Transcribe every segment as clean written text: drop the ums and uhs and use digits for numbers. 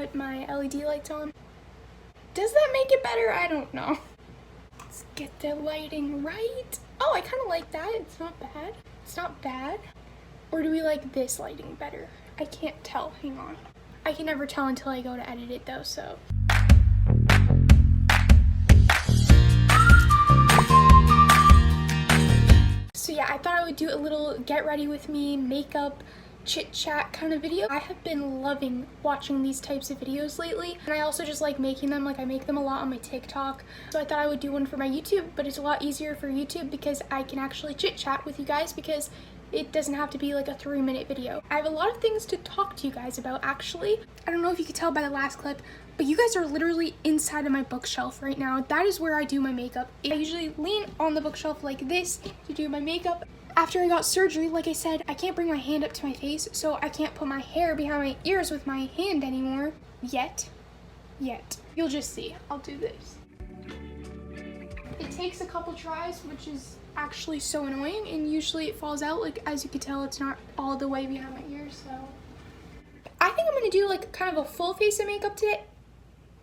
put my LED lights on. Does that make it better? I don't know. Let's get the lighting right. Oh, I kind of like that. It's not bad. It's not bad. Or do we like this lighting better? I can't tell. Hang on. I can never tell until I go to edit it though, so. So yeah, I thought I would do a little get ready with me makeup chit chat kind of video. I have been loving watching these types of videos lately, and I also just like making them. Like, I make them a lot on my TikTok, so I thought I would do one for my YouTube, but it's a lot easier for YouTube because I can actually chit chat with you guys because it doesn't have to be like a 3-minute video. I have a lot of things to talk to you guys about actually. I don't know if you could tell by the last clip, but you guys are literally inside of my bookshelf right now. That is where I do my makeup. I usually lean on the bookshelf like this to do my makeup. After I got surgery, like I said, I can't bring my hand up to my face, so I can't put my hair behind my ears with my hand anymore. Yet. You'll just see. I'll do this. It takes a couple tries, which is actually so annoying, and usually it falls out. Like, as you can tell, it's not all the way behind my ears, so. I think I'm gonna do like kind of a full face of makeup today.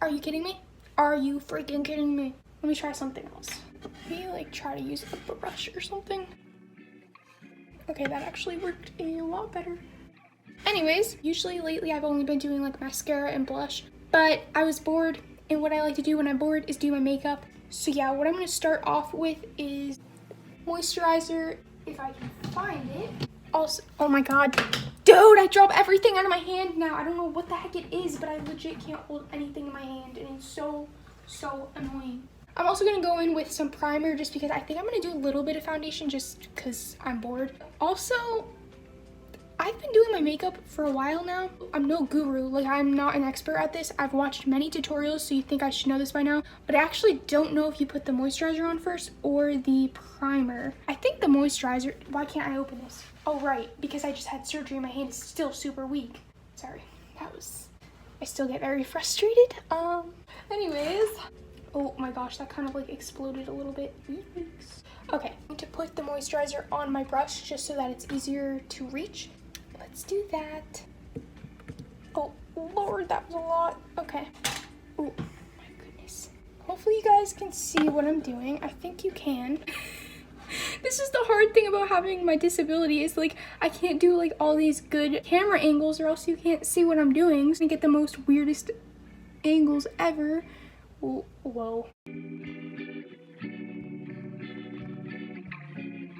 Are you kidding me? Are you freaking kidding me? Let me try something else. Maybe like try to use a brush or something. Okay, that actually worked a lot better. Anyways, usually lately I've only been doing like mascara and blush, but I was bored, and what I like to do when I'm bored is do my makeup. So yeah, what I'm gonna start off with is moisturizer, if I can find it. Also, oh my god, dude, I dropped everything out of my hand now. I don't know what the heck it is, but I legit can't hold anything in my hand, and it's so annoying. I'm also going to go in with some primer just because I think I'm going to do a little bit of foundation just because I'm bored. Also, I've been doing my makeup for a while now. I'm no guru, like I'm not an expert at this. I've watched many tutorials, so you think I should know this by now, but I actually don't know if you put the moisturizer on first or the primer. I think the moisturizer, why can't I open this? Oh right, because I just had surgery, my hand is still super weak. Sorry, I still get very frustrated. Anyways. Oh my gosh, that kind of like exploded a little bit. Okay, I'm going to put the moisturizer on my brush just so that it's easier to reach. Let's do that. Oh Lord, that was a lot. Okay. Oh my goodness. Hopefully you guys can see what I'm doing. I think you can. This is the hard thing about having my disability is like I can't do like all these good camera angles or else you can't see what I'm doing. So I get the most weirdest angles ever. Whoa.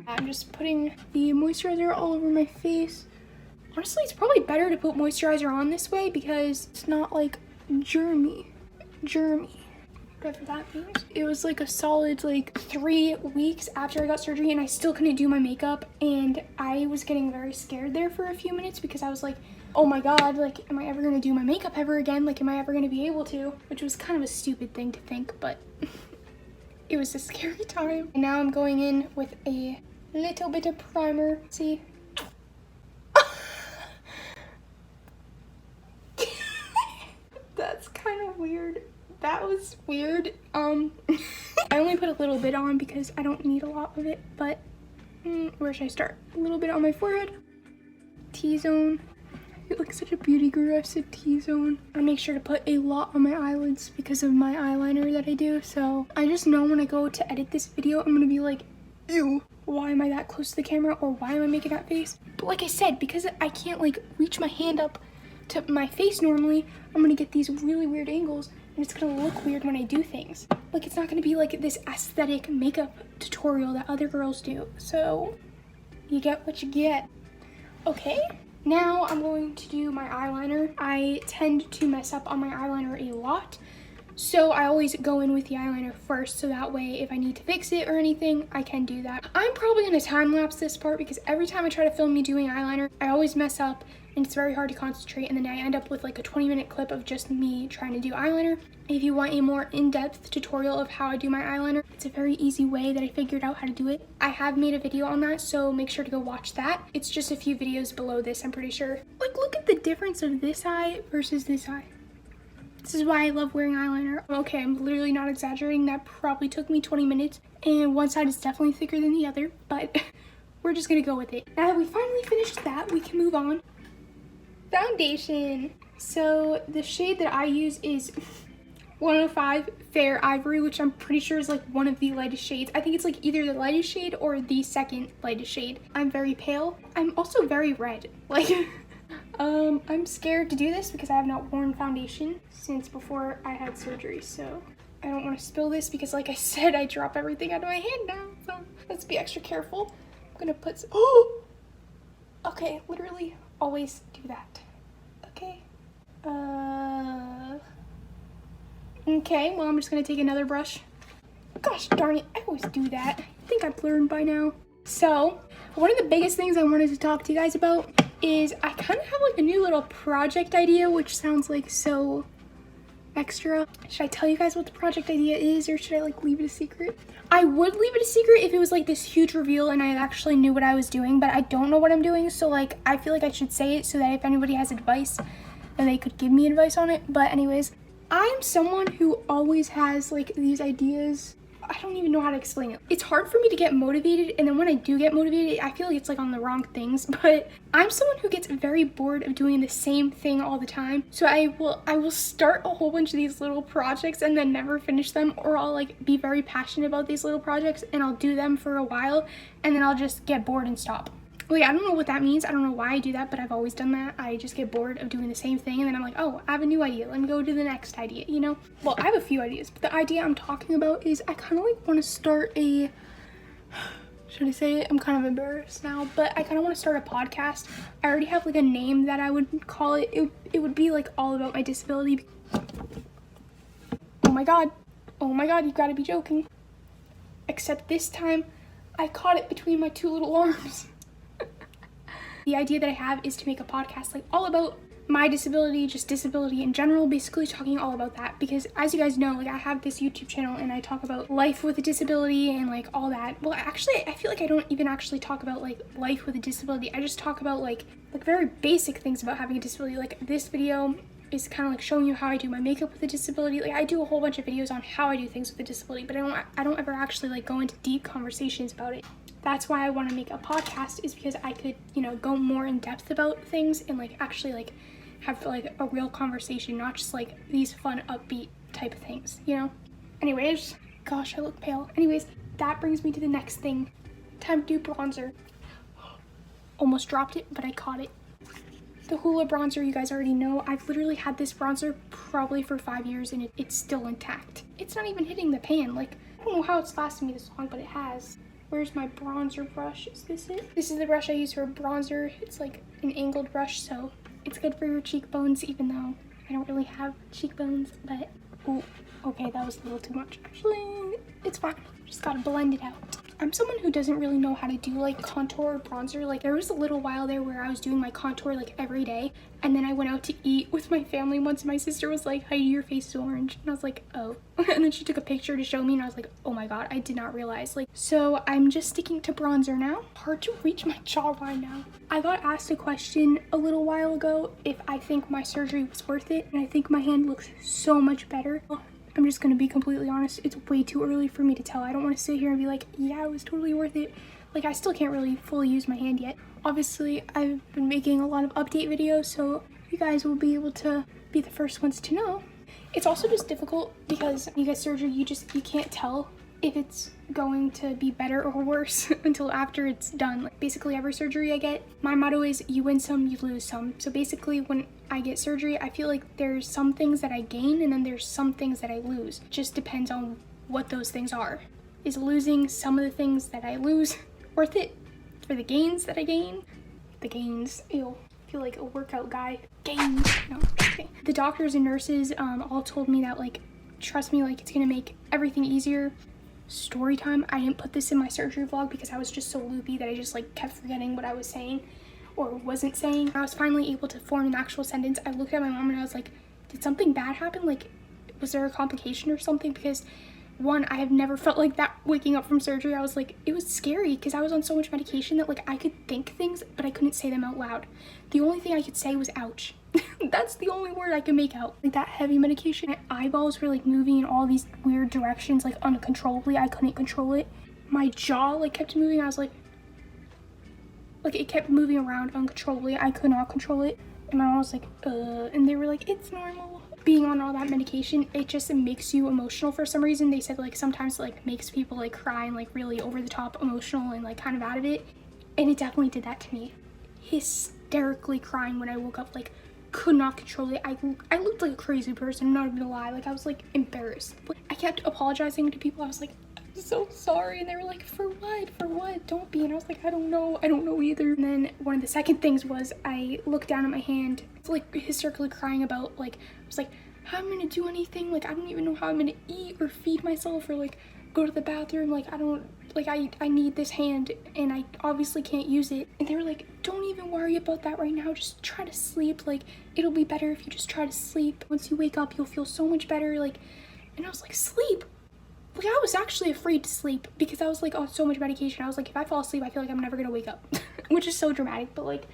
I'm just putting the moisturizer all over my face. Honestly, it's probably better to put moisturizer on this way because it's not like germy. Whatever that means. It was like a solid like 3 weeks after I got surgery and I still couldn't do my makeup, and I was getting very scared there for a few minutes because I was like, oh my god, like, am I ever gonna do my makeup ever again? Like, am I ever gonna be able to? Which was kind of a stupid thing to think, but it was a scary time. And now I'm going in with a little bit of primer. See? That's kind of weird. That was weird. I only put a little bit on because I don't need a lot of it, but where should I start? A little bit on my forehead. T-zone. I feel like such a beauty guru. I said T-zone. I make sure to put a lot on my eyelids because of my eyeliner that I do. So I just know when I go to edit this video, I'm gonna be like, ew, why am I that close to the camera? Or why am I making that face? But like I said, because I can't like reach my hand up to my face normally, I'm gonna get these really weird angles and it's gonna look weird when I do things. Like, it's not gonna be like this aesthetic makeup tutorial that other girls do. So you get what you get. Okay. Now I'm going to do my eyeliner. I tend to mess up on my eyeliner a lot, so I always go in with the eyeliner first, so that way if I need to fix it or anything, I can do that. I'm probably gonna time-lapse this part because every time I try to film me doing eyeliner, I always mess up and it's very hard to concentrate, and then I end up with like a 20-minute clip of just me trying to do eyeliner. If you want a more in-depth tutorial of how I do my eyeliner, it's a very easy way that I figured out how to do it. I have made a video on that, so make sure to go watch that. It's just a few videos below this, I'm pretty sure. Like, look at the difference of this eye versus this eye. This is why I love wearing eyeliner. Okay, I'm literally not exaggerating. That probably took me 20 minutes, and one side is definitely thicker than the other, but we're just gonna go with it. Now that we finally finished that, we can move on. Foundation. So the shade that I use is 105 Fair Ivory, which I'm pretty sure is like one of the lightest shades. I think it's like either the lightest shade or the second lightest shade. I'm very pale. I'm also very red. Like, I'm scared to do this because I have not worn foundation since before I had surgery. So I don't want to spill this because, like I said, I drop everything out of my hand now. So let's be extra careful. I'm gonna put some, oh! Okay, literally always do that. Okay. Okay, well, I'm just gonna take another brush. Gosh darn it, I always do that. I think I've learned by now. So, one of the biggest things I wanted to talk to you guys about is I kind of have like a new little project idea, which sounds like so extra. Should I tell you guys what the project idea is, or should I like leave it a secret? I would leave it a secret if it was like this huge reveal and I actually knew what I was doing, but I don't know what I'm doing, so like I feel like I should say it so that if anybody has advice, then they could give me advice on it. But anyways, I'm someone who always has like these ideas. I don't even know how to explain it. It's hard for me to get motivated, and then when I do get motivated, I feel like it's like on the wrong things, but I'm someone who gets very bored of doing the same thing all the time. So I will start a whole bunch of these little projects and then never finish them, or I'll like be very passionate about these little projects and I'll do them for a while and then I'll just get bored and stop. Wait, I don't know what that means. I don't know why I do that, but I've always done that. I just get bored of doing the same thing, and then I'm like, oh, I have a new idea. Let me go to the next idea, you know? Well, I have a few ideas, but the idea I'm talking about is I kind of like want to start a, should I say it? I'm kind of embarrassed now, but I kind of want to start a podcast. I already have like a name that I would call it. It would be like all about my disability. Oh my God, you've got to be joking. Except this time, I caught it between my two little arms. The idea that I have is to make a podcast like all about my disability, just disability in general, basically talking all about that, because as you guys know, like I have this YouTube channel and I talk about life with a disability and like all that. Well, actually, I feel like I don't even actually talk about like life with a disability. I just talk about like very basic things about having a disability. Like this video is kind of like showing you how I do my makeup with a disability. Like I do a whole bunch of videos on how I do things with a disability, but I don't ever actually like go into deep conversations about it. That's why I want to make a podcast, is because I could, you know, go more in depth about things and like actually like have like a real conversation, not just like these fun upbeat type of things, you know? Anyways, gosh, I look pale. Anyways, that brings me to the next thing. Time to do bronzer. Almost dropped it, but I caught it. The Hoola bronzer, you guys already know. I've literally had this bronzer probably for 5 years and it's still intact. It's not even hitting the pan. Like, I don't know how it's lasted me this long, but it has. Where's my bronzer brush? Is this it? This is the brush I use for bronzer. It's like an angled brush, so it's good for your cheekbones, even though I don't really have cheekbones, but, ooh, okay, that was a little too much. Actually, it's fine. Just gotta blend it out. I'm someone who doesn't really know how to do like contour or bronzer. Like there was a little while there where I was doing my contour like every day, and then I went out to eat with my family once. My sister was like, Heidi, your face is orange, and I was like, oh. And then she took a picture to show me, and I was like, oh my God, I did not realize. Like, so I'm just sticking to bronzer now. Hard to reach my jawline now. I got asked a question a little while ago if I think my surgery was worth it, and I think my hand looks so much better. I'm just gonna be completely honest, it's way too early for me to tell. I don't want to sit here and be like, yeah, it was totally worth it. Like, I still can't really fully use my hand yet. Obviously, I've been making a lot of update videos, so you guys will be able to be the first ones to know. It's also just difficult because when you get surgery, you can't tell if it's going to be better or worse until after it's done. Like, basically every surgery I get, my motto is you win some, you lose some. So basically when I get surgery, I feel like there's some things that I gain and then there's some things that I lose. It just depends on what those things are. Is losing some of the things that I lose worth it for the gains that I gain? The gains, ew, I feel like a workout guy. Gains, no, okay. The doctors and nurses all told me that, like, trust me, like, it's gonna make everything easier. Story time. I didn't put this in my surgery vlog because I was just so loopy that I just like kept forgetting what I was saying or wasn't saying. I was finally able to form an actual sentence. I looked at my mom and I was like, did something bad happen? Like, was there a complication or something? Because one, I have never felt like that waking up from surgery. I was like, it was scary because I was on so much medication that like I could think things, but I couldn't say them out loud. The only thing I could say was ouch. That's the only word I could make out. Like that heavy medication, my eyeballs were like moving in all these weird directions, like uncontrollably. I couldn't control it. My jaw like kept moving. I was like it kept moving around uncontrollably. I could not control it. And my mom was like, and they were like, it's normal. Being on all that medication, it just makes you emotional for some reason. They said like sometimes like makes people like cry and like really over the top emotional and like kind of out of it. And it definitely did that to me. Hysterically crying when I woke up, like could not control it. I looked like a crazy person, I'm not even gonna lie. Like I was like embarrassed. But I kept apologizing to people. I was like, I'm so sorry. And they were like, for what? For what? Don't be. And I was like, I don't know either. And then one of the second things was I looked down at my hand, like hysterically crying about like, I was like, how am I gonna do anything? Like I don't even know how I'm gonna eat or feed myself or like go to the bathroom. Like I need this hand and I obviously can't use it. And they were like, don't even worry about that right now. Just try to sleep. Like it'll be better if you just try to sleep. Once you wake up, you'll feel so much better. Like, and I was like, sleep? Like I was actually afraid to sleep because I was like on so much medication. I was like, if I fall asleep, I feel like I'm never gonna wake up, which is so dramatic. But like,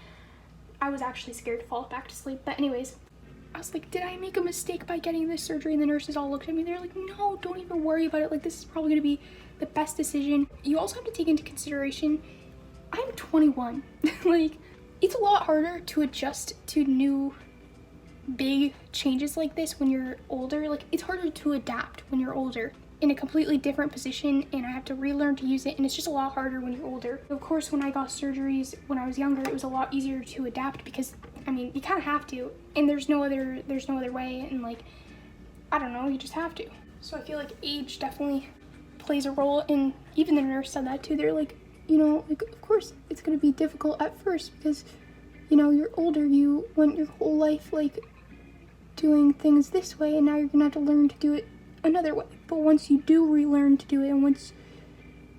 I was actually scared to fall back to sleep. But anyways, I was like, did I make a mistake by getting this surgery? And the nurses all looked at me. They're like, no, don't even worry about it. Like this is probably gonna be the best decision. You also have to take into consideration, I'm 21. Like it's a lot harder to adjust to new big changes like this when you're older. Like it's harder to adapt when you're older in a completely different position, and I have to relearn to use it, and it's just a lot harder when you're older. Of course, when I got surgeries when I was younger, it was a lot easier to adapt because I mean you kind of have to, and there's no other way, and like I don't know, you just have to. So I feel like age definitely plays a role, and even the nurse said that too. They're like, you know, like of course it's gonna be difficult at first because you know you're older, you went your whole life like doing things this way, and now you're gonna have to learn to do it another way. But once you do relearn to do it, and once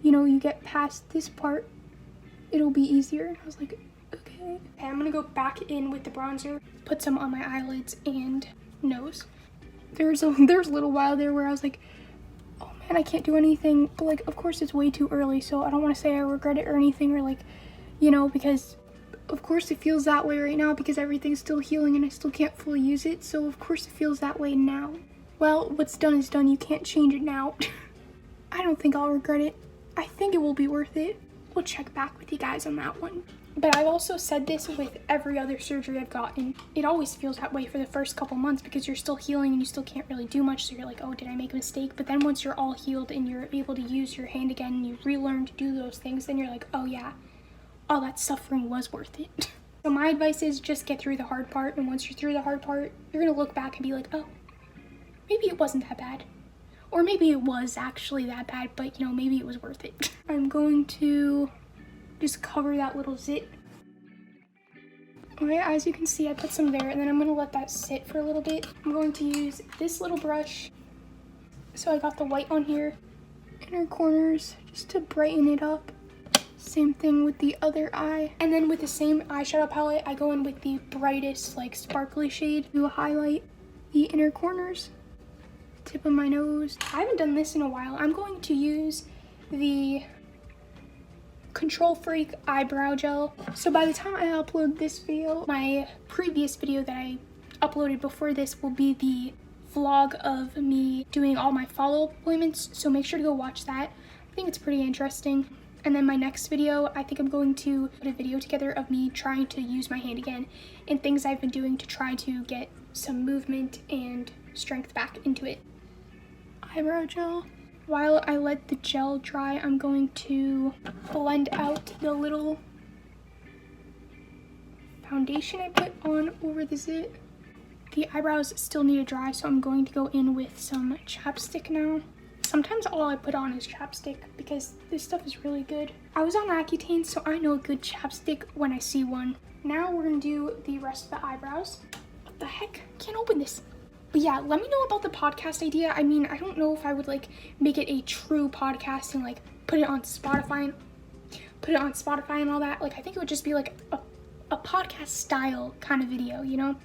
you know you get past this part, it'll be easier. And I was like, okay, I'm gonna go back in with the bronzer, put some on my eyelids and nose. There's a little while there where I was like, oh man, I can't do anything, but like of course it's way too early, so I don't want to say I regret it or anything, or like, you know, because of course it feels that way right now because everything's still healing and I still can't fully use it, so of course it feels that way now. Well, what's done is done. You can't change it now. I don't think I'll regret it. I think it will be worth it. We'll check back with you guys on that one. But I've also said this with every other surgery I've gotten. It always feels that way for the first couple months because you're still healing and you still can't really do much. So you're like, oh, did I make a mistake? But then once you're all healed and you're able to use your hand again and you relearn to do those things, then you're like, oh yeah, all that suffering was worth it. So my advice is just get through the hard part. And once you're through the hard part, you're gonna look back and be like, oh, maybe it wasn't that bad. Or maybe it was actually that bad, but you know, maybe it was worth it. I'm going to just cover that little zit. Okay, as you can see, I put some there, and then I'm gonna let that sit for a little bit. I'm going to use this little brush. So I got the white on here, inner corners, just to brighten it up. Same thing with the other eye. And then with the same eyeshadow palette, I go in with the brightest, like sparkly shade to highlight the inner corners. Tip of my nose. I haven't done this in a while. I'm going to use the Control Freak eyebrow gel. So by the time I upload this video, my previous video that I uploaded before this will be the vlog of me doing all my follow-up appointments, so make sure to go watch that. I think it's pretty interesting. And then my next video, I think I'm going to put a video together of me trying to use my hand again and things I've been doing to try to get some movement and strength back into it. Eyebrow gel. While I let the gel dry, I'm going to blend out the little foundation I put on over the zit. The eyebrows still need to dry, so I'm going to go in with some chapstick now. Sometimes all I put on is chapstick because this stuff is really good. I was on Accutane, so I know a good chapstick when I see one. Now we're gonna do the rest of the eyebrows. What the heck? Can't open this. But yeah, let me know about the podcast idea. I mean, I don't know if I would like make it a true podcast and like put it on Spotify and all that. Like I think it would just be like a podcast style kind of video, you know?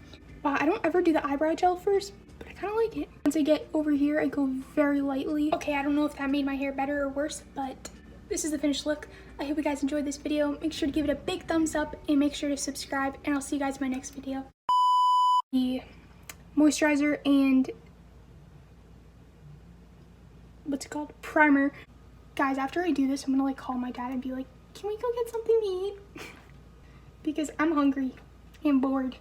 I don't ever do the eyebrow gel first, but I kind of like it. Once I get over here, I go very lightly. Okay, I don't know if that made my hair better or worse, but this is the finished look. I hope you guys enjoyed this video. Make sure to give it a big thumbs up and make sure to subscribe, and I'll see you guys in my next video. The moisturizer and what's it called? Primer. Guys, after I do this, I'm gonna like call my dad and be like, can we go get something to eat? Because I'm hungry and bored.